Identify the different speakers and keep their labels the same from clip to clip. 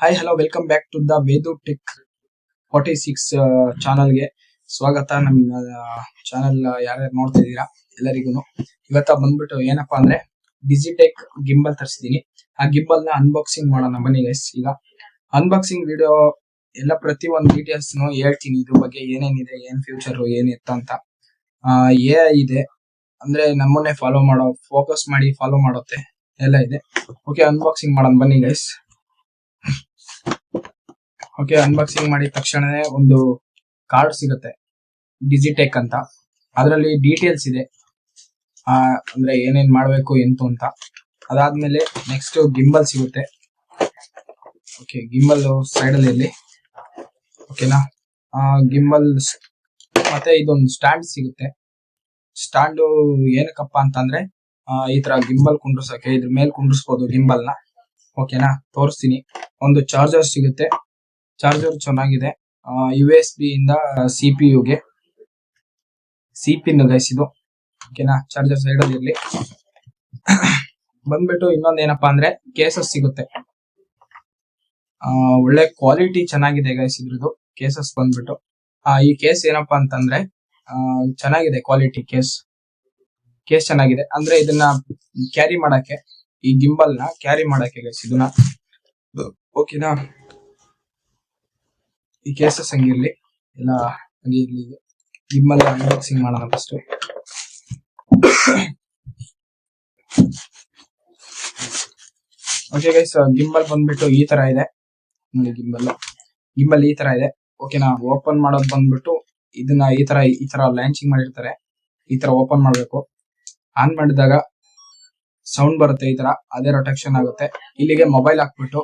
Speaker 1: Hi hello welcome back to the Vedu tech 46 ಚಾನಲ್ಗೆ ಸ್ವಾಗತ. ನಮ್ಮ ಚಾನಲ್ ಯಾರ್ಯಾರು ನೋಡ್ತಾ ಇದ್ದೀರಾ ಎಲ್ಲರಿಗೂ ಇವತ್ತ ಬಂದ್ಬಿಟ್ಟು ಏನಪ್ಪಾ ಅಂದ್ರೆ ಡಿಜಿಟೆಕ್ ಗಿಂಬಲ್ ತರಿಸಿದೀನಿ. ಆ ಗಿಂಬಲ್ ನ ಅನ್ಬಾಕ್ಸಿಂಗ್ ಮಾಡೋಣ ಬನ್ನಿ ಗೈಸ್. ಈಗ ಅನ್ಬಾಕ್ಸಿಂಗ್ ವಿಡಿಯೋ ಎಲ್ಲ ಪ್ರತಿ ಒಂದು ಡೀಟೇಲ್ಸ್ ಹೇಳ್ತೀನಿ, ಇದ್ರ ಬಗ್ಗೆ ಏನೇನಿದೆ, ಏನ್ ಫ್ಯೂಚರ್ ಏನಿತ್ತು ಅಂತ. ಇದೆ ಅಂದ್ರೆ ನಮ್ಮನ್ನೇ ಫಾಲೋ ಮಾಡೋ, ಫೋಕಸ್ ಮಾಡಿ ಫಾಲೋ ಮಾಡುತ್ತೆ ಎಲ್ಲ ಇದೆ. ಓಕೆ, ಅನ್ಬಾಕ್ಸಿಂಗ್ ಮಾಡೋಣ ಬನ್ನಿ ಗೈಸ್. ಓಕೆ, ಅನ್ಬಾಕ್ಸಿಂಗ್ ಮಾಡಿದ ತಕ್ಷಣನೇ ಒಂದು ಕಾರ್ಡ್ ಸಿಗುತ್ತೆ ಡಿಜಿಟೆಕ್ ಅಂತ. ಅದರಲ್ಲಿ ಡೀಟೇಲ್ಸ್ ಇದೆ, ಅಂದ್ರೆ ಏನೇನ್ ಮಾಡ್ಬೇಕು ಎಂತು ಅಂತ. ಅದಾದ್ಮೇಲೆ ನೆಕ್ಸ್ಟ್ ಗಿಂಬಲ್ ಸಿಗುತ್ತೆ. ಓಕೆ, ಗಿಂಬಲ್ ಸೈಡ್ ಅಲ್ಲಿ ಇರ್ಲಿ. ಓಕೆನಾ, ಗಿಂಬಲ್ ಮತ್ತೆ ಇದೊಂದು ಸ್ಟ್ಯಾಂಡ್ ಸಿಗುತ್ತೆ. ಸ್ಟ್ಯಾಂಡ್ ಏನಕ್ಕಪ್ಪ ಅಂತಂದ್ರೆ ಈ ತರ ಗಿಂಬಲ್ ಕುಂಡ್ರಸಕ್ಕೆ ಇದ್ರ ಮೇಲೆ ಕುಂಡ್ರಿಸಬಹುದು ಗಿಂಬಲ್ ನ. ಓಕೆನಾ, ತೋರಿಸ್ತೀನಿ. ಒಂದು ಚಾರ್ಜರ್ ಸಿಗುತ್ತೆ. ಚಾರ್ಜರ್ ಚೆನ್ನಾಗಿದೆ, USB ಇಂದ CPU ಗೆ ಸಿ ಪಿನ್ ಗೈಸ್ ಇದು. ಓಕೆನಾ, ಚಾರ್ಜರ್ ಸೈಡ್ ಅಲ್ಲಿ ಇರ್ಲಿ. ಬಂದ್ಬಿಟ್ಟು ಇನ್ನೊಂದ್ ಏನಪ್ಪಾ ಅಂದ್ರೆ ಕೇಸಸ್ ಸಿಗುತ್ತೆ. ಒಳ್ಳೆ ಕ್ವಾಲಿಟಿ ಚೆನ್ನಾಗಿದೆ ಗೈಸ್ ಇದ್ರದ್ದು ಕೇಸಸ್ ಬಂದ್ಬಿಟ್ಟು. ಈ ಕೇಸ್ ಏನಪ್ಪಾ ಅಂತಂದ್ರೆ ಚೆನ್ನಾಗಿದೆ ಕ್ವಾಲಿಟಿ. ಕೇಸ್ ಚೆನ್ನಾಗಿದೆ ಅಂದ್ರೆ ಇದನ್ನ ಕ್ಯಾರಿ ಮಾಡಕ್ಕೆ, ಈ ಗಿಂಬಲ್ ನ ಕ್ಯಾರಿ ಮಾಡಕ್ಕೆ ಗೈಸ್ ಇದನ್ನ. ಓಕೆನಾ, ಈ ಕೇಸಸ್ ಹಂಗಿರ್ಲಿ, ಎಲ್ಲ ಹಂಗೆ ಇರ್ಲಿ. ಗಿಂಬಲ್ ಅನ್ಬಾಕ್ಸಿಂಗ್ ಮಾಡೋಣ ಫಸ್ಟ್. ಓಕೆ ಗೈಸ್, ಗಿಂಬಲ್ ಬಂದ್ಬಿಟ್ಟು ಈ ತರ ಇದೆ ನೋಡಿ. ಗಿಂಬಲ್ ಈ ತರ ಇದೆ. ಓಕೆನಾ, ಓಪನ್ ಮಾಡೋದು ಬಂದ್ಬಿಟ್ಟು ಇದನ್ನ ಈ ತರ ಲಾಂಚಿಂಗ್ ಮಾಡಿರ್ತಾರೆ. ಈ ತರ ಓಪನ್ ಮಾಡ್ಬೇಕು. ಆನ್ ಮಾಡಿದಾಗ ಸೌಂಡ್ ಬರುತ್ತೆ ಈ ತರ, ಅದೇ ರೊಟೇಷನ್ ಆಗುತ್ತೆ. ಇಲ್ಲಿಗೆ ಮೊಬೈಲ್ ಹಾಕ್ಬಿಟ್ಟು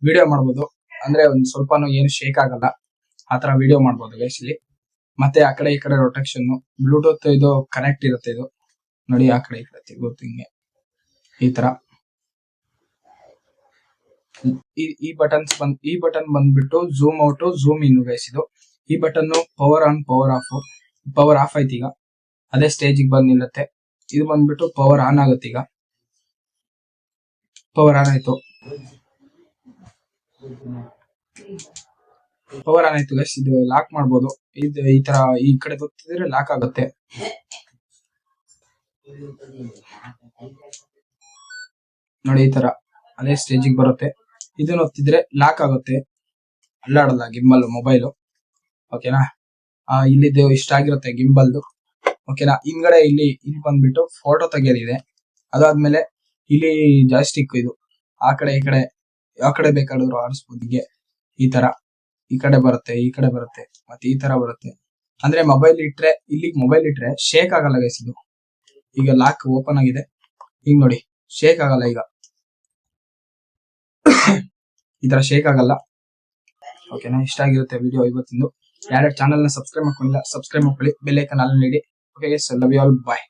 Speaker 1: ವಿಡಿಯೋ ಮಾಡ್ಬೋದು. ಅಂದ್ರೆ ಒಂದ್ ಸ್ವಲ್ಪನೂ ಏನು ಶೇಕ್ ಆಗಲ್ಲ, ಆತರ ವಿಡಿಯೋ ಮಾಡ್ಬೋದು ಗೈಸ್ ಇಲ್ಲಿ. ಮತ್ತೆ ಆ ಕಡೆ ಈ ಕಡೆ ರೊಟೇಷನ್, ಬ್ಲೂಟೂತ್ ಇದು ಕನೆಕ್ಟ್ ಇರುತ್ತೆ. ಇದು ನೋಡಿ, ಆ ಕಡೆ ಈ ಕಡೆ ತಿರುಗುತ್ತೆ ಹಿಂಗೆ ಈ ತರ. ಈ ಬಟನ್ ಬಂದ್ಬಿಟ್ಟು zoom out, zoom in guys ಇದು. ಈ button power on, power of. Power of ಆಯ್ತು ಈಗ, ಅದೇ ಸ್ಟೇಜಿಗೆ ಬಂದ್ ನಿಲ್ಲುತ್ತೆ. ಇದು ಬಂದ್ಬಿಟ್ಟು ಪವರ್ ಆನ್ ಆಗುತ್ತೆ. ಈಗ ಪವರ್ ಆನ್ ಆಯ್ತು. ಪವರ್ ಆನ್ ಆಯ್ತು ಗೈಸ್. ಇದು ಲಾಕ್ ಮಾಡ್ಬೋದು. ಇದು ಈ ತರ ಈ ಕಡೆ ಗೊತ್ತಿದ್ರೆ ಲಾಕ್ ಆಗುತ್ತೆ. ನೋಡಿ ಈ ತರ ಅದೇ ಸ್ಟೇಜಿಗೆ ಬರುತ್ತೆ. ಇದನ್ನ ಒತ್ತಿದ್ರೆ ಲಾಕ್ ಆಗುತ್ತೆ, ಅಲ್ಲಾಡಲ್ಲ ಗಿಂಬಲ್ ಮೊಬೈಲು. ಓಕೆನಾ, ಇಲ್ಲಿದ್ದು ಇಷ್ಟ ಆಗಿರುತ್ತೆ ಗಿಂಬಲ್ದು. ಓಕೆನಾ, ಹಿಂದ್ಗಡೆ ಇಲ್ಲಿ ಬಂದ್ಬಿಟ್ಟು ಫೋಟೋ ತೆಗಿಯೋದಿದೆ. ಅದಾದ್ಮೇಲೆ ಇಲ್ಲಿ ಜಾಯ್ಸ್ಟಿಕ್, ಇದು ಆ ಕಡೆ ಈ ಕಡೆ ಯಾವ ಕಡೆ ಬೇಕಾದ್ರೂ ಆಡಿಸ್ಬೋದು. ಹೀಗೆ ಈ ತರ ಈ ಕಡೆ ಬರುತ್ತೆ, ಈ ಕಡೆ ಬರುತ್ತೆ, ಮತ್ತೆ ಈ ತರ ಬರುತ್ತೆ. ಅಂದ್ರೆ ಮೊಬೈಲ್ ಇಟ್ರೆ ಶೇಕ್ ಆಗಲ್ಲ ಗೈಸ್ ಇದು. ಈಗ ಲಾಕ್ ಓಪನ್ ಆಗಿದೆ, ಈಗ ನೋಡಿ ಶೇಕ್ ಆಗಲ್ಲ. ಈಗ ಈ ತರ ಶೇಕ್ ಆಗಲ್ಲ. ಓಕೆನಾ, ಇಷ್ಟ ಆಗಿರುತ್ತೆ ವಿಡಿಯೋ ಇವತ್ತಿಂದು. ಯಾರ್ಯಾರು ಚಾನಲ್ ನ ಸಬ್ಸ್ಕ್ರೈಬ್ ಮಾಡ್ಕೊಂಡಿಲ್ಲ ಸಬ್ಸ್ಕ್ರೈಬ್ ಮಾಡ್ಕೊಳ್ಳಿ, ಬೆಲ್ ಐಕಾನ್ ಅಲ್ಲಿ ನೀಡಿ. Okay guys, love you all, bye.